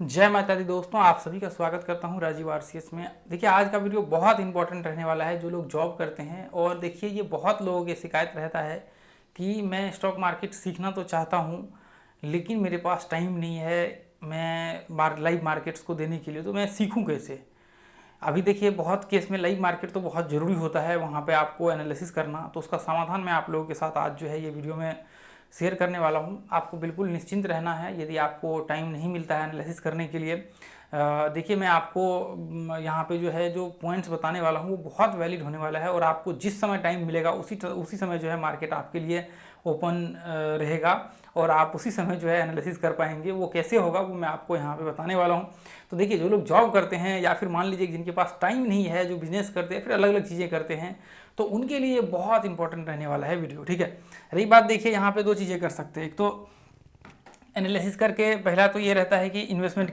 जय माता दी दोस्तों, आप सभी का स्वागत करता हूं राजीव आरसीएस में। देखिए, आज का वीडियो बहुत इंपॉर्टेंट रहने वाला है जो लोग जॉब करते हैं। और देखिए, ये बहुत लोगों की शिकायत रहता है कि मैं स्टॉक मार्केट सीखना तो चाहता हूं, लेकिन मेरे पास टाइम नहीं है मैं लाइव मार्केट्स को देने के लिए, तो मैं सीखूं कैसे। अभी देखिए, बहुत केस में लाइव मार्केट तो बहुत ज़रूरी होता है, वहाँ पे आपको एनालिसिस करना। तो उसका समाधान मैं आप लोगों के साथ आज जो है ये वीडियो में शेयर करने वाला हूँ। आपको बिल्कुल निश्चिंत रहना है यदि आपको टाइम नहीं मिलता है एनालिसिस करने के लिए। देखिए, मैं आपको यहाँ पे जो है जो पॉइंट्स बताने वाला हूँ वो बहुत वैलिड होने वाला है, और आपको जिस समय टाइम मिलेगा उसी समय जो है मार्केट आपके लिए ओपन रहेगा, और आप उसी समय जो है एनालिसिस कर पाएंगे। वो कैसे होगा वो मैं आपको यहाँ पे बताने वाला हूँ। तो देखिए, जो लोग जॉब करते हैं या फिर मान लीजिए जिनके पास टाइम नहीं है, जो बिजनेस करते हैं, फिर अलग अलग चीज़ें करते हैं, तो उनके लिए बहुत इंपॉर्टेंट रहने वाला है वीडियो। ठीक है, रही बात, देखिए यहाँ पे दो चीज़ें कर सकते हैं। एक तो एनालिसिस करके पहला तो ये रहता है कि इन्वेस्टमेंट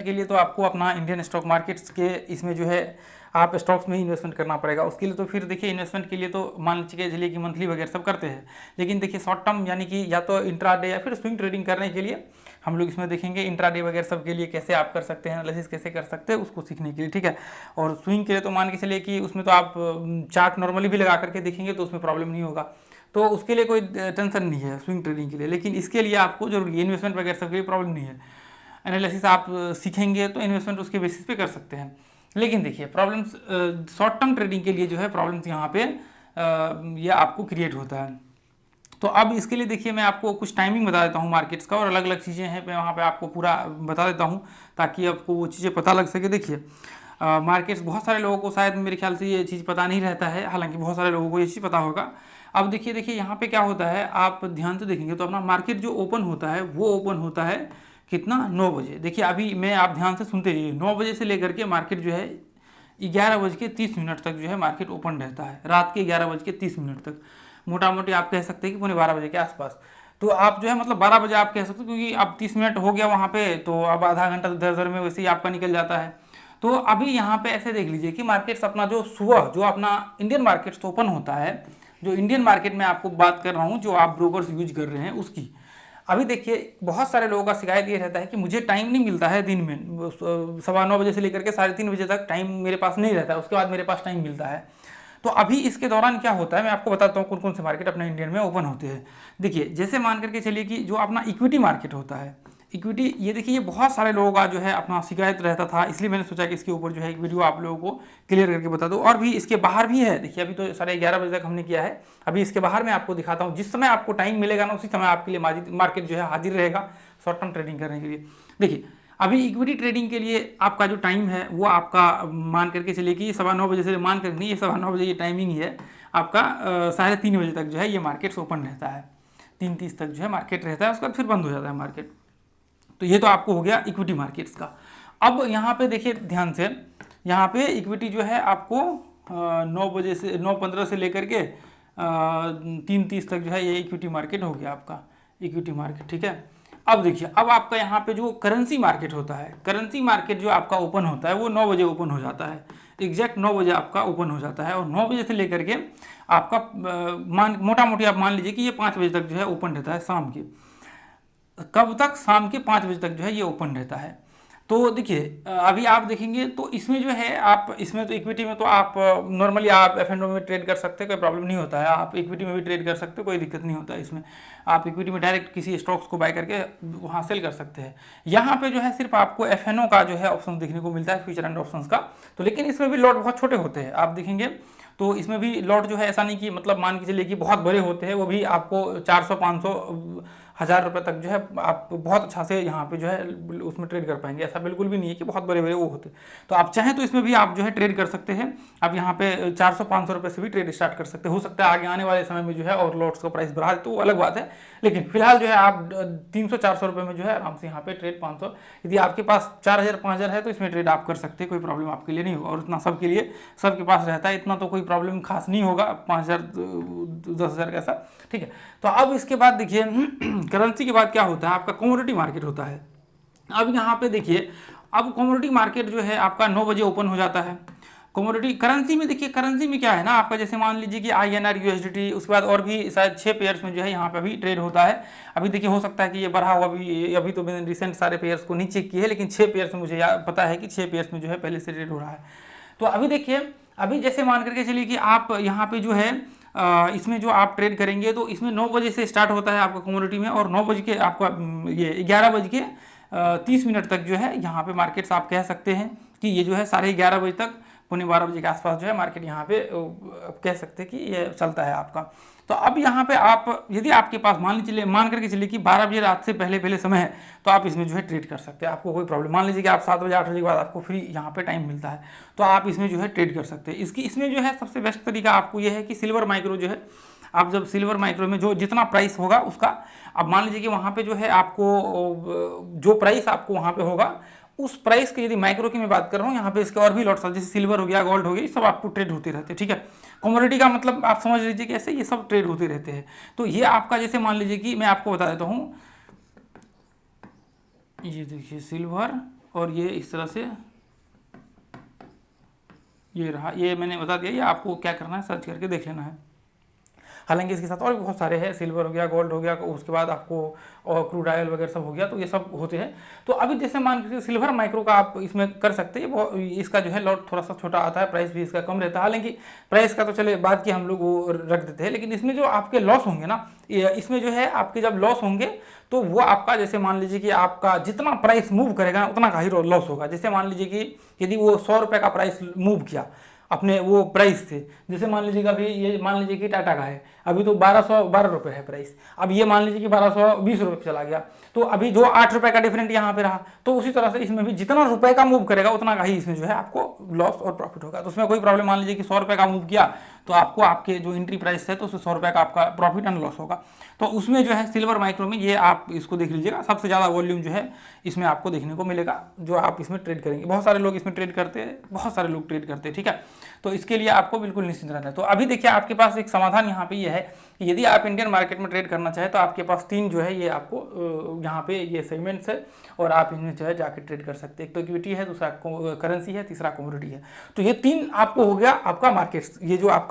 के लिए तो आपको अपना इंडियन स्टॉक मार्केट्स के इसमें जो है आप स्टॉक्स में ही इन्वेस्टमेंट करना पड़ेगा। उसके लिए तो फिर देखिए, इन्वेस्टमेंट के लिए तो मान लीजिए चलिए कि मंथली वगैरह सब करते हैं, लेकिन देखिए शॉर्ट टर्म यानी कि या तो इंट्राडे या फिर स्विंग ट्रेडिंग करने के लिए हम लोग इसमें देखेंगे इंट्राडे वगैरह सब के लिए कैसे आप कर सकते हैं, एनालिसिस कैसे कर सकते हैं उसको सीखने के लिए। ठीक है, और स्विंग के लिए तो मान के चलिए कि उसमें तो आप चार्ट नॉर्मली भी लगा करके देखेंगे तो उसमें प्रॉब्लम नहीं होगा, तो उसके लिए कोई टेंशन नहीं है स्विंग ट्रेडिंग के लिए। लेकिन इसके लिए आपको जरूरी है इन्वेस्टमेंट वगैरह सब के लिए प्रॉब्लम नहीं है। एनालिसिस आप सीखेंगे तो इन्वेस्टमेंट उसके बेसिस पे कर सकते हैं। लेकिन देखिए, प्रॉब्लम्स शॉर्ट टर्म ट्रेडिंग के लिए जो है प्रॉब्लम्स यहाँ पे ये आपको क्रिएट होता है। तो अब इसके लिए देखिए, मैं आपको कुछ टाइमिंग बता देता हूँ मार्केट्स का, और अलग अलग चीज़ें हैं मैं वहाँ पे आपको पूरा बता देता हूँ ताकि आपको वो चीज़ें पता लग सके। देखिए, मार्केट्स बहुत सारे लोगों को शायद मेरे ख्याल से ये चीज़ पता नहीं रहता है, हालांकि बहुत सारे लोगों को ये चीज़ पता होगा। अब देखिए यहाँ पे क्या होता है, आप ध्यान से देखेंगे तो अपना मार्केट जो ओपन होता है वो ओपन होता है कितना, 9 बजे। देखिए अभी मैं, आप ध्यान से सुनते रहिए, 9 बजे से लेकर के मार्केट जो है 11:30 तक जो है मार्केट ओपन रहता है, रात के 11:30 तक। मोटा मोटी आप कह सकते हैं कि पौने 12 बजे के आसपास। तो आप जो है मतलब 12 बजे आप कह सकते हो, क्योंकि अब 30 मिनट हो गया वहाँ पे, तो अब आधा घंटा तो दर दर में वैसे ही आपका निकल जाता है। तो अभी यहाँ पे ऐसे देख लीजिए कि मार्केट्स अपना जो सुबह जो अपना इंडियन मार्केट्स ओपन होता है, जो इंडियन मार्केट में आपको बात कर रहा हूँ जो आप ब्रोकर्स यूज कर रहे हैं उसकी। अभी देखिए, बहुत सारे लोगों का शिकायत ये रहता है कि मुझे टाइम नहीं मिलता है दिन में, 9:15 से लेकर के 3:30 बजे तक टाइम मेरे पास नहीं रहता है, उसके बाद मेरे पास टाइम मिलता है। तो अभी इसके दौरान क्या होता है मैं आपको बताता हूँ कौन कौन से मार्केट अपने इंडियन में ओपन होते हैं। देखिए, जैसे मान करके चलिए कि जो अपना इक्विटी मार्केट होता है, इक्विटी, ये देखिए ये बहुत सारे लोगों का जो है अपना शिकायत रहता था, इसलिए मैंने सोचा कि इसके ऊपर जो है एक वीडियो आप लोगों को क्लियर करके बता दूं। और भी इसके बाहर भी है, देखिए अभी तो 11:30 बजे तक हमने किया है, अभी इसके बाहर मैं आपको दिखाता हूँ। जिस समय आपको टाइम मिलेगा ना उसी समय आपके लिए मार्केट जो है हाजिर रहेगा शॉर्ट टर्म ट्रेडिंग करने के लिए। देखिए, अभी इक्विटी ट्रेडिंग के लिए आपका जो टाइम है वो आपका मान करके चलिए कि 9:15 से मान कर नहीं, ये 9:15 ये टाइमिंग ही है आपका, 3:30 बजे तक जो है ये मार्केट्स ओपन रहता है, 3:30 तक जो है मार्केट रहता है, उसके बाद फिर बंद हो जाता है मार्केट। तो ये तो आपको हो गया इक्विटी मार्केट्स का। अब यहाँ पे देखिए ध्यान से, यहाँ पे इक्विटी जो है आपको 9 बजे से 9:15 से लेकर के 3:30 तक जो है ये इक्विटी मार्केट हो गया आपका इक्विटी मार्केट। ठीक है, अब देखिए, अब आपका यहाँ पे जो करेंसी मार्केट होता है, करेंसी मार्केट जो आपका ओपन होता है वो 9 बजे ओपन हो जाता है, एग्जैक्ट 9 बजे आपका ओपन हो जाता है। और 9 बजे से लेकर के आपका मोटा मोटी आप मान लीजिए कि ये 5 बजे तक जो है ओपन रहता है शाम के। कब तक? शाम के 5 बजे तक जो है ये ओपन रहता है। तो देखिए, अभी आप देखेंगे तो इसमें जो है आप, इसमें तो इक्विटी में तो आप नॉर्मली आप F&O में ट्रेड कर सकते हैं, कोई प्रॉब्लम नहीं होता है। आप इक्विटी में भी ट्रेड कर सकते हो, कोई दिक्कत नहीं होता है इसमें। आप इक्विटी में डायरेक्ट किसी स्टॉक्स को बाय करके वहाँ सेल कर सकते हैं। यहाँ पे जो है सिर्फ आपको F&O का जो है ऑप्शन देखने को मिलता है, फ्यूचर एंड ऑप्शंस का। तो लेकिन इसमें भी लॉट बहुत छोटे होते हैं, आप देखेंगे तो इसमें भी लॉट जो है ऐसा नहीं कि मतलब मान के चलिए कि बहुत बड़े होते हैं, वो भी आपको 400, 500, 1000 रुपये तक जो है आप बहुत अच्छा से यहाँ पे जो है उसमें ट्रेड कर पाएंगे। ऐसा बिल्कुल भी नहीं है कि बहुत बड़े बड़े वो होते। तो आप चाहें तो इसमें भी आप जो है ट्रेड कर सकते हैं। आप यहाँ पे 400-500 रुपये से भी ट्रेड स्टार्ट कर सकते हैं। हो सकता है आगे आने वाले समय में जो है और लॉट्स का प्राइस बढ़ा दे तो वो अलग बात है, लेकिन फिलहाल जो है आप 300-400 रुपये में जो है आराम से यहाँ पे ट्रेड 500, यदि आपके पास 4000-5000 है तो इसमें ट्रेड आप कर सकते हैं, कोई प्रॉब्लम आपके लिए नहीं होगा। और इतना सबके लिए, सबके पास रहता है, इतना तो कोई प्रॉब्लम खास नहीं होगा, 5000 10,000 का ऐसा। ठीक है, तो अब इसके बाद देखिए करेंसी के बाद क्या होता है, आपका कमोडिटी मार्केट होता है। अब यहाँ पे देखिए, अब कमोडिटी मार्केट जो है आपका 9 बजे ओपन हो जाता है। कमोडिटी करेंसी में देखिए, करेंसी में क्या है ना आपका, जैसे मान लीजिए कि INR USDT, उसके बाद और भी शायद 6 पेयर्स में जो है यहाँ पे अभी ट्रेड होता है। अभी देखिए हो सकता है कि ये बढ़ा हुआ अभी तो मैंने रिसेंट सारे पेयर्स को नहीं चेक किए है, लेकिन 6 पेयर्स में मुझे पता है कि 6 पेयर्स में जो है पहले से ट्रेड हो रहा है। तो अभी देखिए, अभी जैसे मान करके चलिए कि आप यहाँ पे जो है इसमें जो आप ट्रेड करेंगे तो इसमें 9 बजे से स्टार्ट होता है आपका कमोडिटी में, और 9 बज के आपका ये 11 बज के 30 मिनट तक जो है यहाँ पे मार्केट्स आप कह सकते हैं कि ये जो है 11:30 बजे तक, 11:45 बजे के आसपास जो है मार्केट यहाँ पे कह सकते हैं कि ये चलता है आपका। तो अब यहाँ पे आप यदि आपके पास मान करके चलिए कि 12 बजे रात से पहले समय है, तो आप इसमें जो है ट्रेड कर सकते हैं, आपको कोई प्रॉब्लम। मान लीजिए कि आप 7 बजे 8 बजे के बाद आपको फ्री यहाँ पे टाइम मिलता है, तो आप इसमें जो है ट्रेड कर सकते हैं। इसमें जो है सबसे बेस्ट तरीका आपको ये है कि सिल्वर माइक्रो जो है, आप जब सिल्वर माइक्रो में जो जितना प्राइस होगा उसका, अब मान लीजिए कि वहाँ पे जो है आपको जो प्राइस आपको वहाँ पे होगा उस प्राइस के, यदि माइक्रो की मैं बात कर रहा हूँ, यहाँ पे इसके और भी लॉट्स जैसे सिल्वर हो गया, गोल्ड हो गया, ये सब आपको ट्रेड होते रहते हैं, ठीक है। कमोडिटी का मतलब आप समझ लीजिए कि ऐसे ये सब ट्रेड होते रहते हैं। तो ये आपका, जैसे मान लीजिए कि मैं आपको बता देता हूँ, ये देखिए सिल्वर, और ये इस तरह से ये रहा, ये मैंने बता दिया, ये आपको क्या करना है, सर्च करके देख लेना है। हालांकि इसके साथ और भी बहुत सारे हैं, सिल्वर हो गया, गोल्ड हो गया, उसके बाद आपको और क्रूड ऑयल वगैरह सब हो गया, तो ये सब होते हैं। तो अभी जैसे मान के सिल्वर माइक्रो का आप इसमें कर सकते हैं, इसका जो है लॉट थोड़ा सा छोटा आता है, प्राइस भी इसका कम रहता है। हालांकि प्राइस का तो चले बाद की हम लोग वो रख देते हैं, लेकिन इसमें जो आपके लॉस होंगे ना, इसमें जो है आपके जब लॉस होंगे तो वो आपका, जैसे मान लीजिए कि आपका जितना प्राइस मूव करेगा ना उतना का ही लॉस होगा। जैसे मान लीजिए कि यदि वो 100 रुपये का प्राइस मूव किया अपने वो प्राइस थे, जैसे मान लीजिए कि अभी ये मान लीजिए कि टाटा का है, अभी तो 1212 रुपये है प्राइस, अब ये मान लीजिए कि 1220 रुपये चला गया, तो अभी जो 8 रुपये का डिफरेंट यहाँ पे रहा, तो उसी तरह से इसमें भी जितना रुपए का मूव करेगा उतना का ही इसमें जो है आपको लॉस और प्रॉफिट होगा। तो उसमें कोई प्रॉब्लम, मान लीजिए कि 100 रुपये का मूव किया तो आपको आपके जो एंट्री प्राइस है तो उससे 100 रुपये का आपका प्रॉफिट एंड लॉस होगा। तो उसमें जो है सिल्वर माइक्रो में ये आप इसको देख लीजिएगा, सबसे ज़्यादा वॉल्यूम जो है इसमें आपको देखने को मिलेगा, जो आप इसमें ट्रेड करेंगे। बहुत सारे लोग इसमें ट्रेड करते हैं, बहुत सारे लोग ट्रेड करते हैं, ठीक है। तो इसके लिए आपको बिल्कुल निश्चिंत रहना है। तो अभी देखिए आपके पास एक समाधान यहाँ पे ये है कि यदि आप इंडियन मार्केट में ट्रेड करना चाहें तो आपके पास 3 जो है ये आपको यहाँ पे ये सेगमेंट्स है, और आप इनमें जो है जाके ट्रेड कर सकते हैं। एक तो इक्विटी है, दूसरा करेंसी है, तीसरा कमोडिटी है। तो ये 3 आपको हो गया आपका मार्केट, ये जो आपका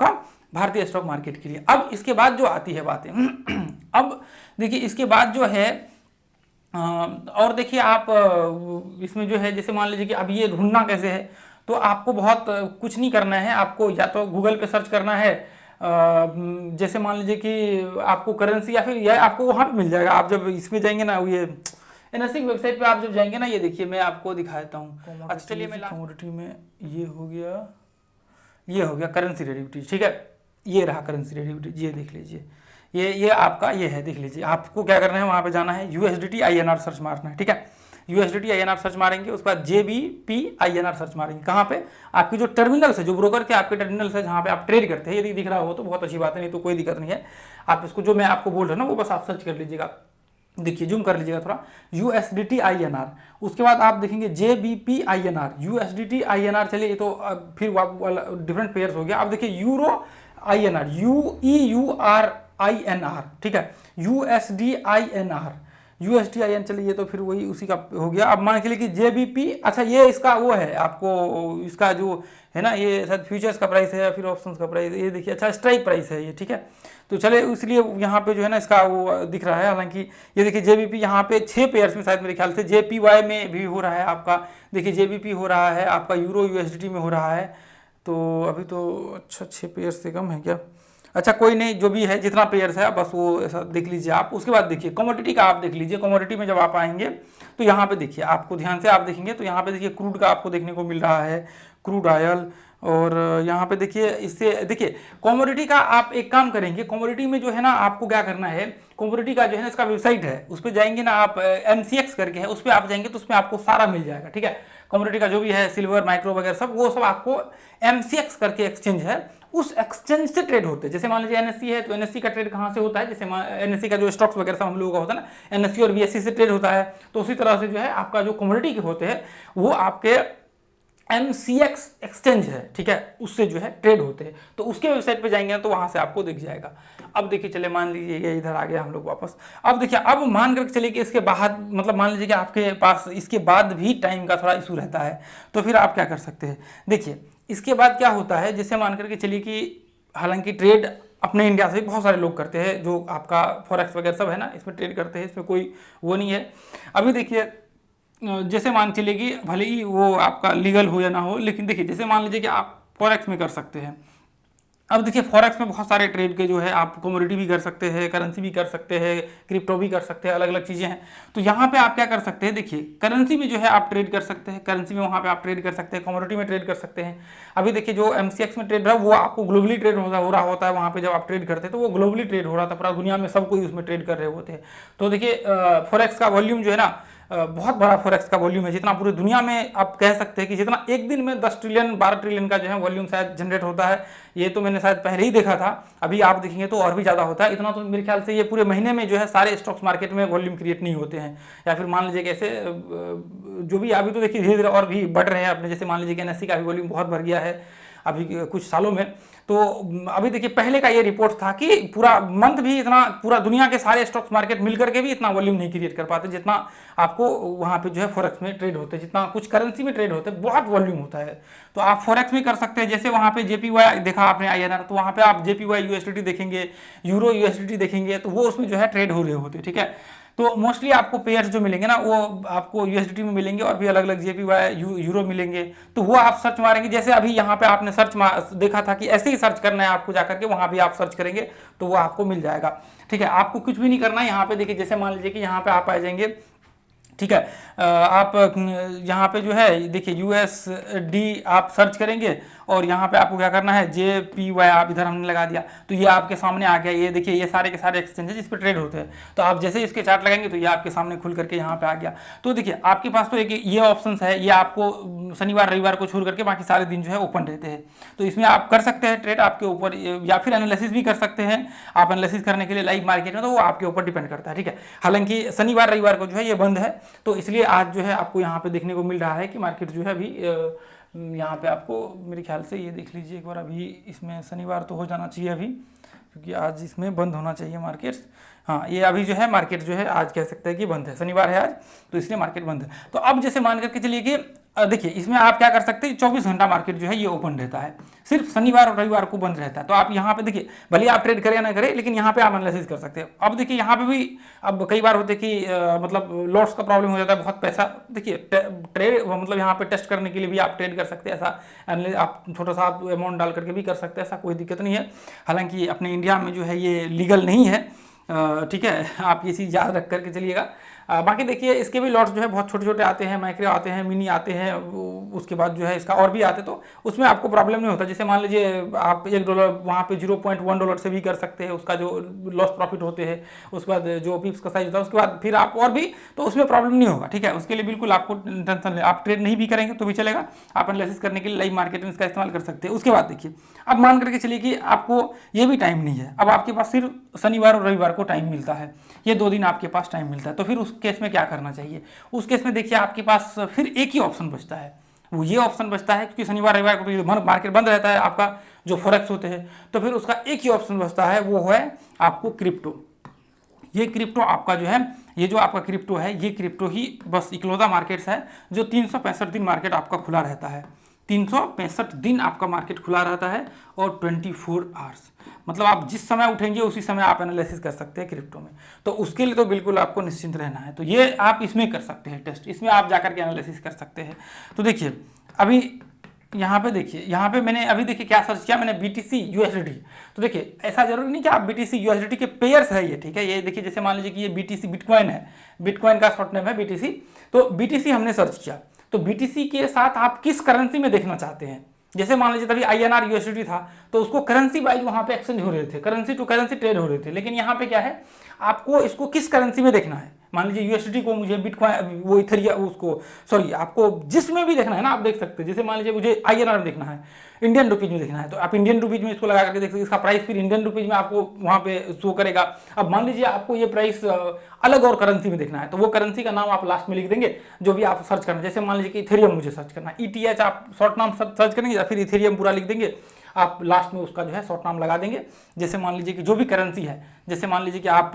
भारतीय स्टॉक मार्केट के लिए। अब इसके बाद जो आती है बातें अब देखिए इसके बाद जो है और देखिए आप इसमें जो है, जैसे मान लीजिए कि अब ये ढूंढना कैसे है, तो आपको बहुत कुछ नहीं करना है, आपको या तो गूगल पे सर्च करना है, जैसे मान लीजिए कि आपको करेंसी, या फिर यह आपको वहाँ पे मिल जाएगा। आप जब इसमें जाएंगे ना, ये NSE की वेबसाइट पे आप जब जाएंगे ना, ये देखिए मैं आपको दिखा देता हूँ। अच्छा चलिए, मैं कमोडिटी में ये हो गया करेंसी डेरिवेटिव, ठीक है, ये रहा करेंसी डेरिवेटिव, ये देख लीजिए, ये आपका ये है, देख लीजिए। आपको क्या करना है, वहाँ पे जाना है, USDT INR सर्च मारना है, ठीक है। USDT INR सर्च मारेंगे, उसके बाद JBP INR सर्च मारेंगे। कहाँ पे, आपकी जो टर्मिनल्स है, जो ब्रोकर के आपके टर्मिनल्स है जहाँ पे आप ट्रेड करते हैं, यदि दिख रहा हो तो बहुत अच्छी बात है, नहीं तो कोई दिक्कत नहीं है। आप इसको जो मैं आपको बोल रहा हूँ ना वो बस आप सर्च कर लीजिएगा, देखिए जूम कर लीजिएगा थोड़ा, USDT INR, उसके बाद आप देखेंगे JBP INR, USDT INR। चलिए ये तो फिर डिफरेंट पेयर्स हो गया। अब देखिए यूरो INR, EURINR, ठीक है, USD INR, चलिए ये तो फिर वही उसी का हो गया। अब मान के लिए कि JBP, अच्छा ये इसका वो है, आपको इसका जो है ना, ये शायद फ्यूचर्स का प्राइस है या फिर ऑप्शंस का प्राइस, ये देखिए, अच्छा स्ट्राइक प्राइस है ये, ठीक है। तो चले इसलिए यहाँ पे जो है ना इसका वो दिख रहा है। हालांकि ये देखिए JBP यहाँ पे 6 पेयर्स में शायद मेरे ख्याल से JPY में भी हो रहा है आपका, देखिए JBP हो रहा है आपका, यूरो USDT में हो रहा है। तो अभी तो अच्छा 6 पेयर्स से कम है क्या, अच्छा कोई नहीं, जो भी है जितना पेयर्स है बस वो ऐसा देख लीजिए आप। उसके बाद देखिए कमोडिटी का आप देख लीजिए, कमोडिटी में जब आप आएंगे तो यहाँ पे देखिए, आपको ध्यान से आप देखेंगे तो यहाँ पे देखिए क्रूड का आपको देखने को मिल रहा है, क्रूड ऑयल, और यहाँ पे देखिए इससे देखिए कमोडिटी का आप एक काम करेंगे, कमोडिटी में जो है ना आपको क्या करना है, कमोडिटी का जो है ना इसका वेबसाइट है, उस पर जाएंगे ना आप, MCX करके है, उस पर आप जाएंगे तो उसमें आपको सारा मिल जाएगा, ठीक है। कमोडिटी का जो भी है, सिल्वर माइक्रो वगैरह सब, वो सब आपको MCX करके एक्सचेंज है, उस एक्सचेंज से ट्रेड होते हैं। जैसे मान लीजिए NSE है तो NSE का ट्रेड कहाँ से होता है, जैसे NSE का जो स्टॉक्स वगैरह सब हम लोगों का होता है ना, NSE और BSE से ट्रेड होता है। तो उसी तरह से जो है आपका जो कमोडिटी के होते हैं वो आपके MCX एक्सचेंज है, ठीक है, उससे जो है ट्रेड होते हैं। तो उसके वेबसाइट पे जाएंगे तो वहां से आपको दिख जाएगा। अब देखिए चले, मान लीजिए ये इधर आ गया हम लोग वापस। अब देखिए, अब मान करके चलिए कि इसके बाद, मतलब मान लीजिए कि आपके पास इसके बाद भी टाइम का थोड़ा इशू रहता है, तो फिर आप क्या कर सकते हैं, देखिए इसके बाद क्या होता है, जैसे मान करके चलिए कि हालांकि ट्रेड अपने इंडिया से भी बहुत सारे लोग करते हैं, जो आपका फॉरेक्स वगैरह सब है ना, इसमें ट्रेड करते हैं, इसमें कोई वो नहीं है। अभी देखिए जैसे मान चलिए कि भले ही वो आपका लीगल हो या ना हो, लेकिन देखिए जैसे मान लीजिए कि आप फॉरेक्स में कर सकते हैं। अब देखिए फॉरेक्स में बहुत सारे ट्रेड के जो है, आप कमोडिटी भी कर सकते हैं, करेंसी भी कर सकते हैं, क्रिप्टो भी कर सकते हैं, अलग अलग चीज़ें हैं। तो यहाँ पे आप क्या कर सकते हैं, देखिए करेंसी में जो है आप ट्रेड कर सकते हैं, करेंसी में वहाँ पे आप ट्रेड कर सकते हैं, कमोडिटी में ट्रेड कर सकते हैं। अभी देखिए जो MCX में ट्रेड रहा वो आपको ग्लोबली ट्रेड हो रहा होता है, वहाँ पे जब आप ट्रेड करते हैं तो वो ग्लोबली ट्रेड हो रहा था, पूरा दुनिया में सब कोई उसमें ट्रेड कर रहे होते हैं। तो देखिए फॉरेक्स का वॉल्यूम जो है ना, बहुत बड़ा फॉरेक्स का वॉल्यूम है, जितना पूरी दुनिया में आप कह सकते हैं कि जितना एक दिन में 10 ट्रिलियन 12 ट्रिलियन का जो है वॉल्यूम शायद जनरेट होता है। ये तो मैंने शायद पहले ही देखा था, अभी आप देखेंगे तो और भी ज़्यादा होता है। इतना तो मेरे ख्याल से ये पूरे महीने में जो है सारे स्टॉक्स मार्केट में वॉल्यूम क्रिएट नहीं होते हैं। या फिर मान लीजिए कैसे जो भी अभी तो देखिए धीरे धीरे और भी बढ़ रहे हैं अपने, जैसे मान लीजिए कि NSE का भी वॉल्यूम बहुत बढ़ गया है अभी कुछ सालों में। तो अभी देखिए पहले का ये रिपोर्ट था कि पूरा मंथ भी इतना, पूरा दुनिया के सारे स्टॉक्स मार्केट मिलकर के भी इतना वॉल्यूम नहीं क्रिएट कर पाते जितना आपको वहाँ पे जो है फॉरेक्स में ट्रेड होते हैं, जितना कुछ करेंसी में ट्रेड होते हैं, बहुत वॉल्यूम होता है। तो आप फॉरेक्स में कर सकते हैं। जैसे वहाँ पे JPY देखा आपने INR, तो वहाँ पे आप JPY USDT देखेंगे, यूरो USDT देखेंगे, तो वो उसमें जो है ट्रेड हो रहे होते हैं, ठीक है। तो मोस्टली आपको पेयर्स जो मिलेंगे ना वो आपको USDT में मिलेंगे और भी अलग अलग JPY यूरो मिलेंगे। तो वो आप सर्च मारेंगे, जैसे अभी यहाँ पे आपने देखा था कि ऐसे ही सर्च करना है आपको, जाकर के वहाँ भी आप सर्च करेंगे तो वो आपको मिल जाएगा, ठीक है। आपको कुछ भी नहीं करना है। यहाँ पे देखिए जैसे मान लीजिए कि यहाँ पे आप आ जाएंगे, ठीक है। आप यहाँ पे जो है देखिए USD आप सर्च करेंगे और यहाँ पे आपको क्या करना है, JPY आप इधर हमने लगा दिया तो ये आपके सामने आ गया। ये देखिए ये सारे के सारे एक्सचेंजेस इस पर ट्रेड होते हैं। तो आप जैसे इसके चार्ट लगाएंगे तो ये आपके सामने खुल करके यहाँ पे आ गया। तो देखिए आपके पास तो एक ये ऑप्शन है, ये आपको शनिवार रविवार को छोड़ करके बाकी सारे दिन जो है ओपन रहते हैं। तो इसमें आप कर सकते हैं ट्रेड, आपके ऊपर, या फिर एनालिसिस भी कर सकते हैं आप एनालिसिस करने के लिए लाइव मार्केट में, तो वो आपके ऊपर डिपेंड करता है, ठीक है। हालांकि शनिवार रविवार को जो है ये बंद है, तो इसलिए आज जो है आपको यहाँ पे देखने को मिल रहा है कि मार्केट जो है अभी यहाँ पे आपको मेरे ख्याल से ये देख लीजिए एक बार, अभी इसमें शनिवार तो हो जाना चाहिए अभी, क्योंकि आज इसमें बंद होना चाहिए मार्केट्स। हाँ ये अभी जो है मार्केट जो है आज कह सकते हैं कि बंद है, शनिवार है आज, तो इसलिए मार्केट बंद है। तो अब जैसे मान करके चलिए कि देखिए इसमें आप क्या कर सकते हैं, 24 घंटा मार्केट जो है ये ओपन रहता है, सिर्फ शनिवार और रविवार को बंद रहता है। तो आप यहाँ पे देखिए भले आप ट्रेड करें या ना करें, लेकिन यहाँ पे आप एनालिसिस कर सकते हैं। अब देखिए यहाँ पे भी अब कई बार होते कि मतलब लॉट्स का प्रॉब्लम हो जाता है, बहुत पैसा, देखिए ट्रेड मतलब यहाँ पे टेस्ट करने के लिए भी आप ट्रेड कर सकते हैं, ऐसा आप छोटा सा आप अमाउंट डाल करके भी कर सकते हैं, ऐसा कोई दिक्कत नहीं है। हालांकि अपने इंडिया में जो है ये लीगल नहीं है, ठीक है, आप ये चीज़ याद रख करके चलिएगा। बाकी देखिए इसके भी लॉट्स जो है बहुत छोटे छोटे आते हैं, माइक्रो आते हैं, मिनी आते हैं, उसके बाद जो है इसका और भी आते, तो उसमें आपको प्रॉब्लम नहीं होता। जैसे मान लीजिए आप $1 वहाँ पे $0.1 से भी कर सकते हैं, उसका जो लॉस प्रॉफिट होते हैं, उसके बाद जो पिप्स का साइज होता है, उसके बाद फिर आप और भी, तो उसमें प्रॉब्लम नहीं होगा, ठीक है। उसके लिए बिल्कुल आपको टेंशन, आप ट्रेड नहीं भी करेंगे तो भी चलेगा, आप एनालिसिस करने के लिए लाइव मार्केट में इसका इस्तेमाल कर सकते हैं। उसके बाद देखिए अब मान करके चलिए कि आपको ये भी टाइम नहीं है, अब आपके पास सिर्फ शनिवार और रविवार को टाइम मिलता है, ये 2 दिन आपके पास टाइम मिलता है। तो फिर उस केस में क्या करना चाहिए, उस केस में देखिए आपके पास फिर एक ही ऑप्शन बचता है, वो ये ऑप्शन बचता है, क्योंकि शनिवार रविवार को तो मार्केट बंद रहता है आपका जो फॉरेक्स होते हैं, तो फिर उसका एक ही ऑप्शन बचता है, वो है आपको क्रिप्टो। ये क्रिप्टो आपका जो है, ये जो आपका क्रिप्टो है, ये क्रिप्टो ही बस इकलौता मार्केट्स है जो 365 दिन मार्केट आपका खुला रहता है। 365 दिन आपका मार्केट खुला रहता है और 24 आवर्स, मतलब आप जिस समय उठेंगे उसी समय आप एनालिसिस कर सकते हैं क्रिप्टो में। तो उसके लिए तो बिल्कुल आपको निश्चिंत रहना है। तो ये आप इसमें कर सकते हैं टेस्ट, इसमें आप जाकर के एनालिसिस कर सकते हैं। तो देखिए अभी यहाँ पे देखिए, यहाँ पे मैंने अभी देखिए क्या सर्च किया मैंने, BTC USDT। तो देखिए ऐसा जरूरी नहीं कि आप BTC USDT के पेयर्स है ये, ठीक है। ये देखिए जैसे मान लीजिए कि ये BTC बिटकॉइन है, बिटकॉइन का शॉर्ट नेम है BTC। तो BTC हमने सर्च किया, तो BTC के साथ आप किस करेंसी में देखना चाहते हैं, जैसे मान लीजिए तभी INR USDT था, तो उसको करेंसी वाइज वहाँ पे एक्सचेंज हो रहे थे, करेंसी टू करेंसी ट्रेड हो रहे थे। लेकिन यहाँ पे क्या है, आपको इसको किस करेंसी में देखना है, मान लीजिए USDT को मुझे बिटकॉइन वो इथेरियम उसको सॉरी आपको जिसमें भी देखना है ना आप देख सकते हैं। जैसे मान लीजिए मुझे INR में देखना है, इंडियन रुपीज में देखना है, तो आप इंडियन रुपीज में इसको लगा करके देख सकते हैं, इसका प्राइस फिर इंडियन रुपीज में आपको वहाँ पे शो करेगा। अब मान लीजिए आपको ये प्राइस अलग और करेंसी में देखना है, तो वो करेंसी का नाम आप लास्ट में लिख देंगे जो भी आप सर्च करना है। जैसे मान लीजिए कि इथेरियम मुझे सर्च करना है, ETH आप शॉर्ट नाम सर्च करेंगे या फिर इथेरियम पूरा लिख देंगे, आप लास्ट में उसका जो है शॉर्ट नाम लगा देंगे। जैसे मान लीजिए कि जो भी करेंसी है, जैसे मान लीजिए कि आप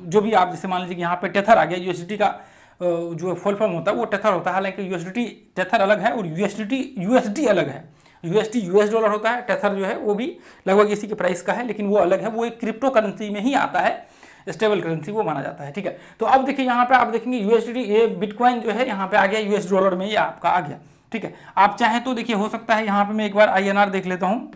जो भी आप जैसे मान लीजिए कि यहाँ पे टेथर आ गया, USDT का जो फुल फॉर्म होता है वो टेथर होता है, हालांकि USDT टेथर अलग है और USD अलग है। USD US डॉलर होता है, टेथर जो है वो भी लगभग इसी के प्राइस का है, लेकिन वो अलग है, वो एक क्रिप्टो करेंसी में ही आता है, स्टेबल करेंसी वो माना जाता है, ठीक है। तो अब देखिए यहाँ पे आप देखेंगे USD, ये बिटकॉइन जो है यहाँ पे आ गया US डॉलर में, ये आपका आ गया, ठीक है। आप चाहें तो देखिए हो सकता है यहाँ पे मैं एक बार INR देख लेता हूँ,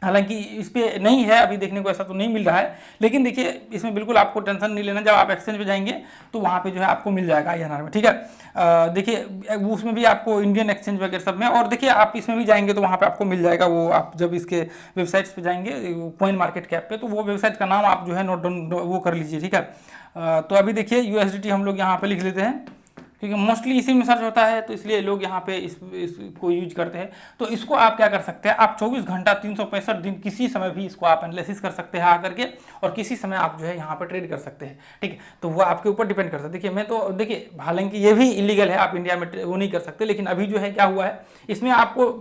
हालांकि इस पे नहीं है अभी देखने को, ऐसा तो नहीं मिल रहा है, लेकिन देखिए इसमें बिल्कुल आपको टेंशन नहीं लेना, जब आप एक्सचेंज पे जाएंगे तो वहाँ पे जो है आपको मिल जाएगा INR में, ठीक है। देखिए उसमें भी आपको इंडियन एक्सचेंज वगैरह सब में, और देखिए आप इसमें भी जाएंगे तो वहाँ पे आपको मिल जाएगा वो, आप जब इसके वेबसाइट्स पे जाएंगे कॉइन मार्केट कैप पे, तो वो वेबसाइट का नाम आप जो है नोट डाउन वो कर लीजिए, ठीक है। तो अभी देखिए USDT हम लोग यहाँ पे लिख लेते हैं, क्योंकि मोस्टली इसी में सर्च होता है, तो इसलिए लोग यहाँ पे इसको यूज करते हैं। तो इसको आप क्या कर सकते हैं, आप 24 घंटा 365 दिन किसी समय भी इसको आप एनालिसिस कर सकते हैं आकर के, और किसी समय आप जो है यहाँ पे ट्रेड कर सकते हैं, ठीक है। तो वो आपके ऊपर डिपेंड करता है। देखिए मैं तो देखिए हालांकि ये भी इलीगल है, आप इंडिया में वो नहीं कर सकते, लेकिन अभी जो है क्या हुआ है, इसमें आपको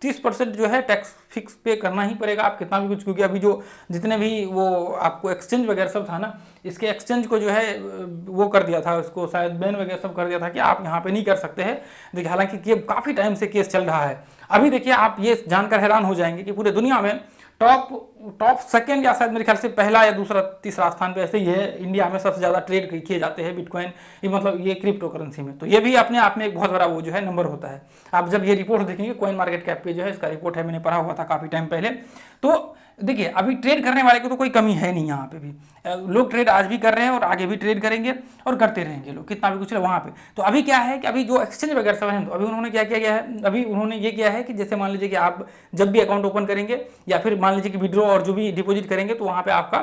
30% जो है टैक्स फिक्स पे करना ही पड़ेगा, आप कितना भी कुछ, क्योंकि अभी जो जितने भी वो आपको एक्सचेंज वगैरह सब था ना, इसके एक्सचेंज को जो है वो कर दिया था, उसको शायद बैन वगैरह सब कर दिया था कि आप यहाँ पे नहीं कर सकते हैं। देखिए हालांकि ये काफ़ी टाइम से केस चल रहा है। अभी देखिए आप ये जानकर हैरान हो जाएंगे कि पूरे दुनिया में टॉप सेकंड या शायद मेरे ख्याल से पहला या दूसरा तीसरा स्थान पे ऐसे ही है, इंडिया में सबसे ज़्यादा ट्रेड किए जाते हैं बिटकॉइन, ये मतलब ये क्रिप्टो करेंसी में। तो ये भी अपने आप में एक बहुत बड़ा वो जो है नंबर होता है। आप जब ये रिपोर्ट देखेंगे कॉइन मार्केट कैप पे जो है इसका रिपोर्ट है, मैंने पढ़ा हुआ था काफ़ी टाइम पहले। तो देखिए अभी ट्रेड करने वाले को तो कोई कमी है नहीं, यहाँ पे भी लोग ट्रेड आज भी कर रहे हैं और आगे भी ट्रेड करेंगे और करते रहेंगे लोग, कितना भी कुछ वहाँ पे। तो अभी क्या है कि अभी जो एक्सचेंज वगैरह सब है, तो अभी उन्होंने क्या किया गया है, अभी उन्होंने ये किया है कि जैसे मान लीजिए कि आप जब भी अकाउंट ओपन करेंगे या फिर मान लीजिए कि विड्रॉ और जो भी डिपॉजिट करेंगे, तो वहाँ पे आपका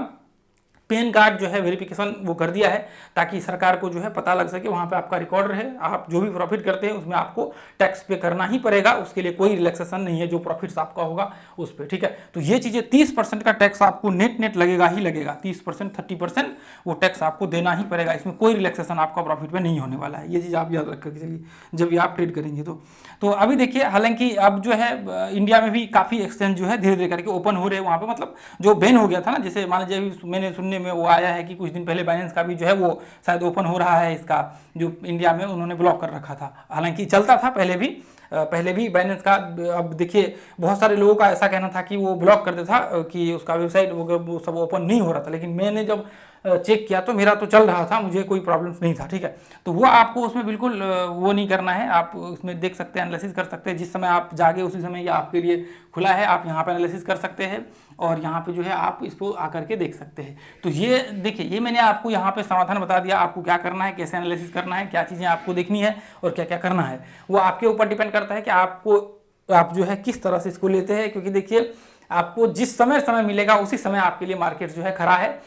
पैन कार्ड जो है वेरिफिकेशन वो कर दिया है, ताकि सरकार को जो है पता लग सके, वहाँ पे आपका रिकॉर्ड रहे, आप जो भी प्रॉफिट करते हैं उसमें आपको टैक्स पे करना ही पड़ेगा, उसके लिए कोई रिलैक्सेशन नहीं है जो प्रॉफिट्स आपका होगा उस पर, ठीक है। तो ये चीज़ें 30% का टैक्स आपको नेट लगेगा ही लगेगा, 30% 30% वो टैक्स आपको देना ही पड़ेगा, इसमें कोई रिलैक्सेशन आपका प्रॉफिट में नहीं होने वाला है। ये चीज़ आप याद रख कर चलिए जब भी आप ट्रेड करेंगे तो अभी देखिए हालांकि अब जो है इंडिया में भी काफ़ी एक्सचेंज जो है धीरे धीरे करके ओपन हो रहे हैं वहाँ पे, मतलब जो बैन हो गया था ना, जैसे मान लीजिए मैंने सुनने में वो आया है कि कुछ दिन पहले बाइनेंस का भी जो है वो शायद ओपन हो रहा है, इसका जो इंडिया में उन्होंने ब्लॉक कर रखा था, हालांकि चलता था पहले भी बाइनेंस का। अब देखिए बहुत सारे लोगों का ऐसा कहना था कि वो ब्लॉक कर देता था, कि उसका वेबसाइट वो सब ओपन नहीं हो रहा था, लेकिन मैंने जब चेक किया तो मेरा तो चल रहा था, मुझे कोई प्रॉब्लम्स नहीं था, ठीक है। तो वो आपको उसमें बिल्कुल वो नहीं करना है, आप उसमें देख सकते हैं, एनालिसिस कर सकते हैं, जिस समय आप जागे उसी समय ये आपके लिए खुला है, आप यहाँ पर एनालिसिस कर सकते हैं और यहाँ पे जो है आप इसको आकर के देख सकते हैं। तो ये देखिए ये मैंने आपको यहाँ पे समाधान बता दिया, आपको क्या करना है, कैसे एनालिसिस करना है, क्या चीज़ें आपको देखनी है और क्या क्या करना है, वो आपके ऊपर डिपेंड करता है कि आप जो है किस तरह से इसको लेते हैं। क्योंकि देखिए आपको जिस समय मिलेगा उसी समय आपके लिए मार्केट जो है खड़ा है।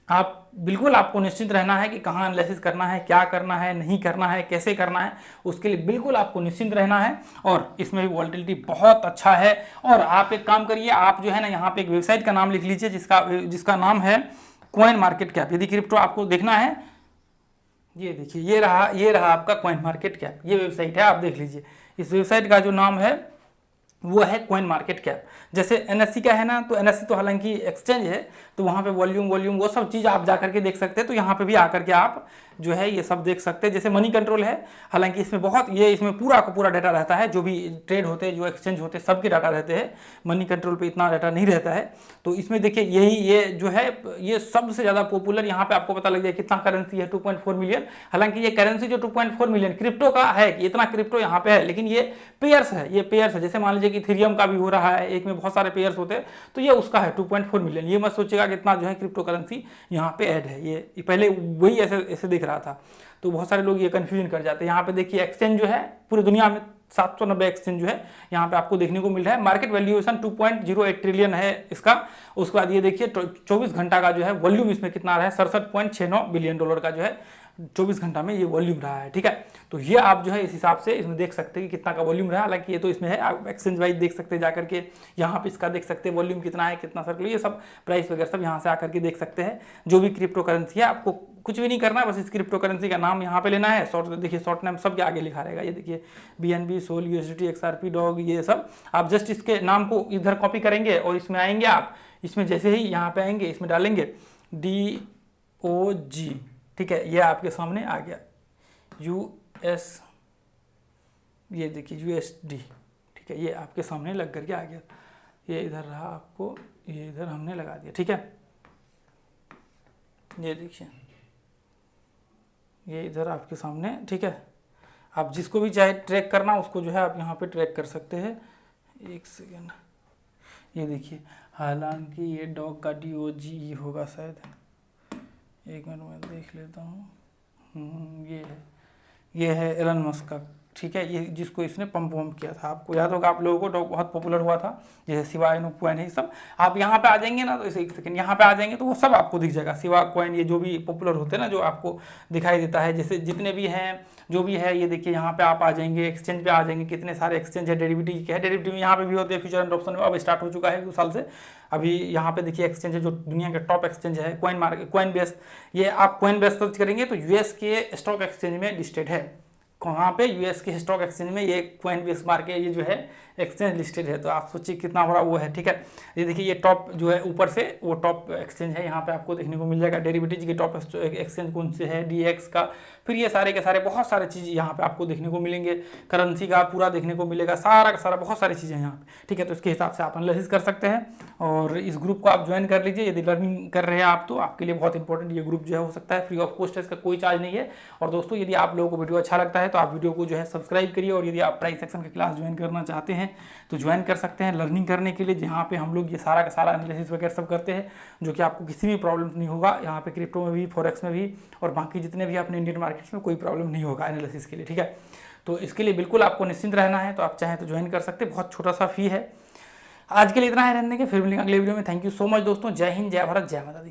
आप बिल्कुल आपको निश्चित रहना है कि कहाँ एनालिसिस करना है, क्या करना है, नहीं करना है, कैसे करना है, उसके लिए बिल्कुल आपको निश्चिंत रहना है। और इसमें भी वॉलेटिलिटी बहुत अच्छा है। और आप एक काम करिए, आप जो है ना यहाँ पे एक वेबसाइट का नाम लिख लीजिए जिसका नाम है कॉइन मार्केट कैप। यदि क्रिप्टो आपको देखना है, ये देखिए ये रहा आपका कॉइन मार्केट कैप, ये वेबसाइट है, आप देख लीजिए। इस वेबसाइट का जो नाम है वो है कॉइन मार्केट कैप। जैसे NSE का है ना, तो NSE तो हालांकि एक्सचेंज है, तो वहाँ पे वॉल्यूम वो सब चीज़ आप जा करके देख सकते हैं। तो यहाँ पे भी आकर के आप जो है ये सब देख सकते हैं। जैसे मनी कंट्रोल है, हालांकि इसमें पूरा का पूरा डाटा रहता है, जो भी ट्रेड होते हैं, जो एक्सचेंज होते हैं, सबके डाटा रहते हैं। मनी कंट्रोल पे इतना डाटा नहीं रहता है। तो इसमें देखिए ये जो है ये सबसे ज़्यादा पॉपुलर, यहाँ पे आपको पता लग जाए कितना करेंसी है, 2.4 मिलियन। हालांकि ये करेंसी जो 2.4 मिलियन क्रिप्टो का है, इतना क्रिप्टो यहाँ पे है, लेकिन ये पेयर्स है। जैसे मान लीजिए कि इथेरियम का भी हो रहा है, एक में बहुत सारे पेयर्स होते हैं, तो ये उसका है 2.4 मिलियन। ये मत सोचेगा कि इतना जो है क्रिप्टो करेंसी यहाँ पे ऐड है, ये पहले वही ऐसे दिख रहा था। तो बहुत सारे लोग ये कंफ्यूजन कर जाते हैं। यहाँ पे देखिए एक्सचेंज जो है पूरी दुनिया में 790 एक्सचेंज जो है यहाँ पे आपको देखने को मिल रहा है। मार्केट वैल्यूएशन 2.08 ट्रिलियन है इसका। उसके बाद ये देखिए 24 घंटा का जो है वॉल्यूम इसमें कितना रहा है, 67.69 बिलियन डॉलर का जो है 24 घंटा में ये वॉल्यूम रहा है, ठीक है। तो ये आप जो है इस हिसाब से इसमें देख सकते हैं कि कितना का वॉल्यूम रहा। हालांकि ये तो इसमें है, आप एक्सचेंज वाइज देख सकते हैं जाकर के, यहाँ पे इसका देख सकते हैं वॉल्यूम कितना है, कितना सर्कल, ये सब प्राइस वगैरह सब यहाँ से आकर के देख सकते हैं। जो भी क्रिप्टो करेंसी है, आपको कुछ भी नहीं करना है, बस इस क्रिप्टो करेंसी का नाम यहाँ पे लेना है। देखिए शॉर्ट नेम सबके आगे लिखा रहेगा, ये देखिए BNB, Sol, USDT, XRP, dog, ये सब आप जस्ट इसके नाम को इधर कॉपी करेंगे और इसमें आएंगे आप। इसमें जैसे ही यहाँ पे आएंगे इसमें डालेंगे DOG, ठीक है, ये आपके सामने आ गया। US, ये देखिए USD, ठीक ठीक है, ये आपके सामने लग करके आ गया, ये इधर रहा आपको, ये इधर हमने लगा दिया, ठीक है। ये देखिए ये इधर आपके सामने, ठीक है। आप जिसको भी चाहे ट्रैक करना उसको जो है आप यहाँ पे ट्रैक कर सकते हैं। एक सेकेंड, ये देखिए, हालांकि ये डॉग का DOG होगा शायद, एक मिनट में देख लेता हूँ। ये है एलन मस्क का, ठीक है। ये जिसको इसने पंप किया था, आपको याद होगा, आप लोगों को डॉग बहुत पॉपुलर हुआ था, जैसे सिवा इनू कॉइन, ये सब आप यहाँ पे आ जाएंगे ना, तो इसे एक सेकंड यहाँ पे आ जाएंगे तो वो सब आपको दिख जाएगा, सिवा कॉइन, ये जो भी पॉपुलर होते हैं ना, जो आपको दिखाई देता है, जैसे जितने भी हैं जो भी है। ये देखिए यहाँ पे आप आ जाएंगे, एक्सचेंज पे आ जाएंगे, कितने सारे एक्सचेंज है, डेरिवेटिव के है, डेरिवेटिव यहाँ पे भी होते हैं, फ्यूचर एंड ऑप्शन में अब स्टार्ट हो चुका है 2 साल से। अभी यहाँ पे देखिए एक्सचेंज है जो दुनिया के टॉप एक्सचेंज है, कॉइन बेस। ये आप कॉइन बेस सर्च करेंगे तो यूएस के स्टॉक एक्सचेंज में लिस्टेड है, कहाँ पे, यूएस के स्टॉक एक्सचेंज में ये कॉइनबेस मार्केट ये जो है एक्सचेंज लिस्टेड है। तो आप सोचिए कितना बड़ा वो है, ठीक है। ये देखिए ये टॉप जो है ऊपर से वो टॉप एक्सचेंज है, यहाँ पे आपको देखने को मिल जाएगा। डेरिवेटिव के टॉप एक्सचेंज कौन से है, DX का, फिर ये सारे के सारे बहुत सारे चीज़ यहाँ पे आपको देखने को मिलेंगे, करेंसी का पूरा देखने को मिलेगा, सारा का सारा बहुत सारी चीज़ें यहाँ पे, ठीक है। तो इसके हिसाब से आप एनालिसिस कर सकते हैं और इस ग्रुप को आप ज्वाइन कर लीजिए। यदि लर्निंग कर रहे हैं आप तो आपके लिए बहुत इंपॉर्टेंट ये ग्रुप जो है हो सकता है, फ्री ऑफ कॉस्ट है, इसका कोई चार्ज नहीं है। और दोस्तों यदि आप लोगों को वीडियो अच्छा लगता है तो आप वीडियो को जो है सब्सक्राइब करिए, और यदि आप प्राइस सेक्शन की क्लास ज्वाइन करना चाहते हैं तो ज्वाइन कर सकते हैं लर्निंग करने के लिए, जहाँ पे हम लोग ये सारा का सारा एनालिसिस वगैरह सब करते हैं, जो कि आपको किसी भी प्रॉब्लम नहीं होगा यहाँ पे, क्रिप्टो में भी, फॉरेक्स में भी, और बाकी जितने भी अपने इंडियन मार्केट्स में कोई प्रॉब्लम नहीं होगा एनालिसिस के लिए, ठीक है। तो इसके लिए बिल्कुल आपको निश्चिंत रहना है, तो आप चाहें तो ज्वाइन कर सकते हैं, बहुत छोटा सा फी है। आज के लिए इतना है रहने के, फिर मिलेंगे अगले वीडियो में। थैंक यू सो मच दोस्तों, जय हिंद, जय भारत, जय माता दी।